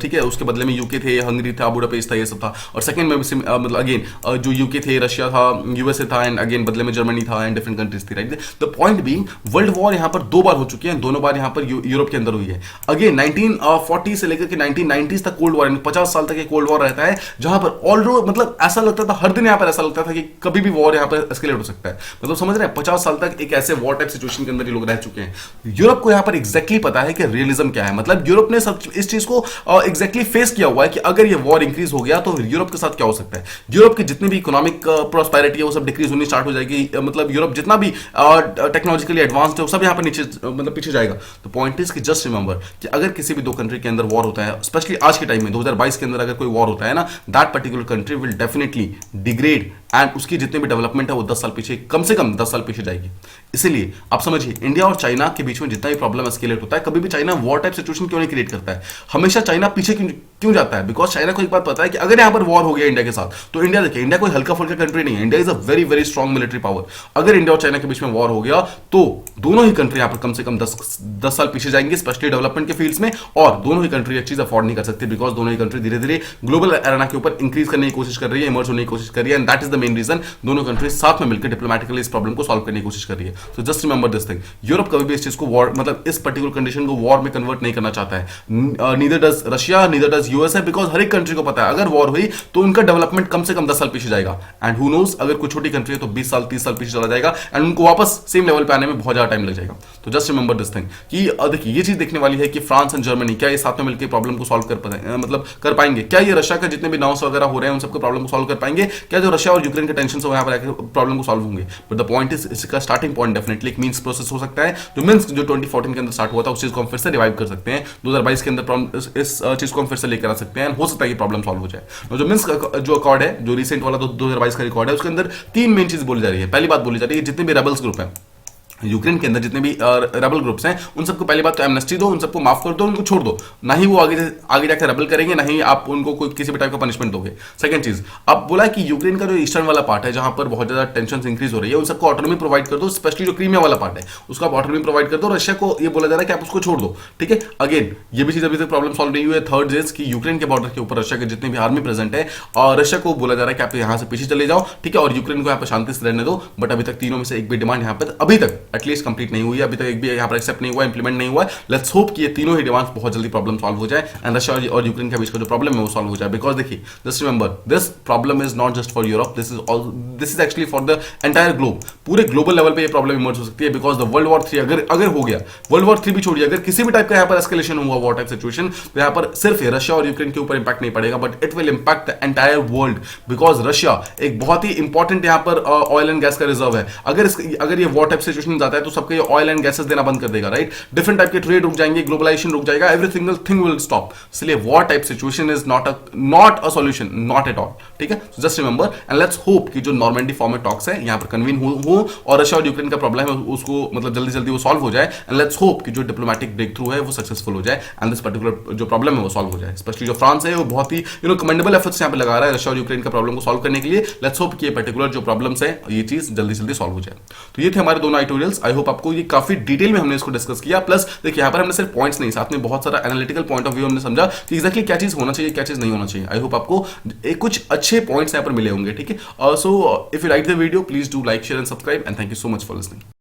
ठीक है, उसके बदले में यूके थे, हंगरी था, बुडापेस्ट था, ये सब था। और सेकंड में मतलब अगेन जो यूके थे, रशिया था, यूएसए था, एंड अगेन बदले में जर्मनी था, एंड डिफरेंट कंट्रीज थी, right. The point being world war यहां पर 2 बार हो चुकी है, दोनों बार यहां पर यूरोप के अंदर हुई है। अगेन 1940 से लेकर के 1990s तक कोल्ड वॉर, 50 साल तक ये कोल्ड वॉर रहता है, जहां पर ऑलरेडी मतलब ऐसा लगता था, हर दिन यहां पर ऐसा लगता था कि कभी भी वॉर यहां पर एस्केलेट हो सकता है। मतलब समझ रहे हैं, 50 साल तक एक ऐसे वॉर टाइप सिचुएशन के अंदर ये लोग रह चुके हैं। यूरोप को यहां पर एग्जैक्टली पता है कि रियलिज्म क्या है, मतलब यूरोप ने सब इस चीज को एग्जैक्टली फेस किया हुआ है कि अगर ये वॉर इंक्रीज हो गया तो यूरोप के साथ क्या हो सकता है। यूरोप की जितनी भी इकोनॉमिक प्रोस्पेरिटी है वो सब डिक्रीज होनी स्टार्ट हो जाएगी, मतलब यूरोप जितना भी टेक्नोलॉजिकली एडवांस्ड है सब यहां पर नीचे मतलब पीछे जाएगा। तो पॉइंट इज कि जस्ट रिमेंबर कि अगर किसी भी 2 कंट्री के अंदर वॉर होता है, स्पेशली आज के टाइम में 2022 के अंदर अगर कोई वॉर होता है ना, that particular country will definitely degrade, and उसकी जितनी भी डेवलपमेंट है वो 10 साल पीछे, कम से कम 10 साल पीछे जाएगी। इसीलिए आप समझिए, इंडिया और चाइना के बीच में जितना भी प्रॉब्लम एस्केलेट होता है, कभी भी चाइना वॉर टाइप सिचुएशन क्यों नहीं क्रिएट करता है, हमेशा चाइना पीछे क्यों जाता है? बिकॉज चाइना को एक बात पता है कि अगर यहां पर वॉर हो गया इंडिया के साथ, तो इंडिया देखिए, इंडिया कोई हल्का फुल्का कंट्री नहीं है, India is a very very strong military power. अगर इंडिया और चाइना के बीच में वॉर हो गया तो दोनों ही कंट्री यहां पर कम से कम 10 साल पीछे जाएंगे, स्पेशली डेवलपमेंट के फील्ड्स में, और दोनों ही कंट्री एक चीज अफोर्ड नहीं कर सकती, बिकॉज दोनों ही कंट्री धीरे धीरे ग्लोबल एरेना के ऊपर इंक्रीज करने की कोशिश कर रही है, इमर्ज होने की कोशिश कर रही है, and that is the main reason दोनों कंट्रीज साथ में मिलकर डिप्लोमेटिकली इस प्रॉब्लम को सॉल्व करने की कोशिश कर रही है। तो just remember this thing, Europe कभी भी इस चीज को वॉर, मतलब इस पर्टिकुलर कंडीशन को वॉर में कन्वर्ट नहीं करना चाहता है, neither does Russia, neither does USA, because हर एक कंट्री को पता है अगर वॉर हुई तो उनका डेवलपमेंट कम से कम 10 साल पीछे जाएगा, एंड हु नोस अगर कोई छोटी कंट्री है तो 20 साल 30 साल पीछे चला जाएगा, एंड उनको वापस सेम लेवल पे आने में बहुत ज्यादा टाइम लग जाएगा। तो जस्ट रिमेंबर दिस थिंग कि देखिए ये चीज देखने वाली है कि फ्रांस एंड जर्मनी क्या ये साथ में मिलकर प्रॉब्लम को सॉल्व कर पाएंगे, क्या ये रशिया का जितने भी नाउस वगैरह हो रहे हैं उन सबको प्रॉब्लम को सॉल्व कर पाएंगे, क्या जो रशिया और यूक्रेन के टेंशन से वहां पर प्रॉब्लम को सॉल्व होंगे। बट द पॉइंट इज, इसका स्टार्टिंग पॉइंट डेफिनेटली एक मींस प्रोसेस हो सकता है, जो मींस जो 2014 के अंदर स्टार्ट हुआ था उस चीज को हम फिर से रिवाइव कर सकते हैं, 2022 के अंदर इस चीज को हम फिर से लेकर आ सकते हैं, हो सकता है कि प्रॉब्लम सॉल्व हो जाए। जो मींस जो अकॉर्ड है, जो रिसेंट वाला 2022 का रिकॉर्ड है, उसके अंदर 3 मेन चीज बोली जा रही है। पहली बात बोली जा रही है जितने भी रेबल्स ग्रुप हैं यूक्रेन के अंदर, जितने भी रेबल ग्रुप्स हैं, उन सबको पहली बात तो एमनेस्टी दो, उन सबको माफ कर दो, उनको छोड़ दो, ना ही वो आगे जाकर रेबल करेंगे, ना ही आप उनको कोई किसी भी टाइप का पनिशमेंट दोगे। सेकंड चीज, अब बोला कि यूक्रेन का जो ईस्टर्न वाला पार्ट है जहां पर बहुत ज्यादा टेंशन इंक्रीज हो रही है, उन सबको ऑटोनॉमी प्रोवाइड कर दो, स्पेशली जो क्रीमिया वाला पार्ट है उसको आप ऑटोनॉमी प्रोवाइड कर दो। रशिया को ये बोला जा रहा है कि आप उसको छोड़ दो, ठीक है। अगेन ये भी चीज अभी तक प्रॉब्लम सॉल्व नहीं हुई है। थर्ड इज कि यूक्रेन के बॉर्डर के ऊपर रशिया के जितने भी आर्मी प्रेजेंट है, और रशिया को बोला जा रहा है कि आप यहां से पीछे चले जाओ, ठीक है, और यूक्रेन को यहाँ पर शांति से रहने दो। बट अभी तक तीनों में से एक भी डिमांड यहाँ पर अभी तक एटलीस्ट कंप्लीट नहीं हुई है, अभी तक एक भी यहाँ पर एक्सेप्ट नहीं हुआ, इंप्लीमेंट नहीं हुआ। लेट्स होप कि ये तीनों ही डिमांड्स बहुत जल्दी प्रॉब्लम सॉल्व हो जाए, एंड रशिया और यूक्रेन के बीच का जो प्रॉब्लम है वो सॉल्व हो जाए। बिकॉज देखिए, just remember this problem is not just for Europe, this is actually for the entire globe. पूरे ग्लोबल लेवल पे ये प्रॉब्लम इमर्ज हो सकती है, बिकॉज द वर्ल्ड वॉर 3 अगर हो गया, वर्ल्ड वॉर 3 भी छोड़िए, अगर किसी भी टाइप का यहाँ पर एस्केलेशन हुआ वॉर टाइप सिचुएशन, तो यहाँ पर सिर्फ रशिया और यूक्रेन के ऊपर इंपैक्ट नहीं पड़ेगा, but it will impact the entire world, because Russia एक बहुत ही इंपॉर्टेंट यहाँ पर ऑयल एंड गैस का रिजर्व है। अगर ये वॉर टाइप सिचुएशन जाता है तो सबके ऑयल एंड गैसेस देना बंद कर देगा, राइट? डिफरेंट टाइप के ट्रेड रुक जाएंगे, ग्लोबलाइजेशन रुक जाएगा, every single thing will stop. इसलिए war type situation is not a solution, not at all, ठीक है? Just remember and let's hope कि जो नॉर्मेंडी फॉर्मेट टॉक्स है यहाँ पर कन्वीन हो और रशिया और यूक्रेन का प्रॉब्लम है उसको मतलब जल्दी जल्दी वो सॉल्व हो जाए, एंड लेट्स होप कि जो डिप्लोमेटिक ब्रेक थ्रू है वो सक्सेसफुल हो जाए एंड दिस पर्टिकुलर जो प्रॉब्लम है वो सॉल्व हो जाए। स्पेशली जो फ्रांस है वो बहुत ही कमेंडेबल एफर्ट्स यहाँ पे लगा रहा है रशिया और यूक्रेन का प्रॉब्लम को सॉल्व करने के लिए। लेट्स होप कि ये पर्टिकुलर जो प्रॉब्लम्स है ये चीज जल्दी जल्दी सॉल्व हो जाए। तो ये थे हमारे दोनों ट्यूटोरियल्स। आई होप आपको ये काफी डिटेल में हमने इसको डिस्कस किया। प्लस देखिए यहाँ पर हमने सिर्फ पॉइंट्स नहीं, साथ में बहुत सारा एनालिटिकल पॉइंट ऑफ व्यू हमने समझा कि एक्जैक्टली क्या चीज होना चाहिए, क्या चीज नहीं होना चाहिए। आई होप आपको कुछ अच्छे पॉइंट्स यहाँ पर मिले होंगे, ठीक है? So if you like the video please do like, share and subscribe, and thank you so much for listening.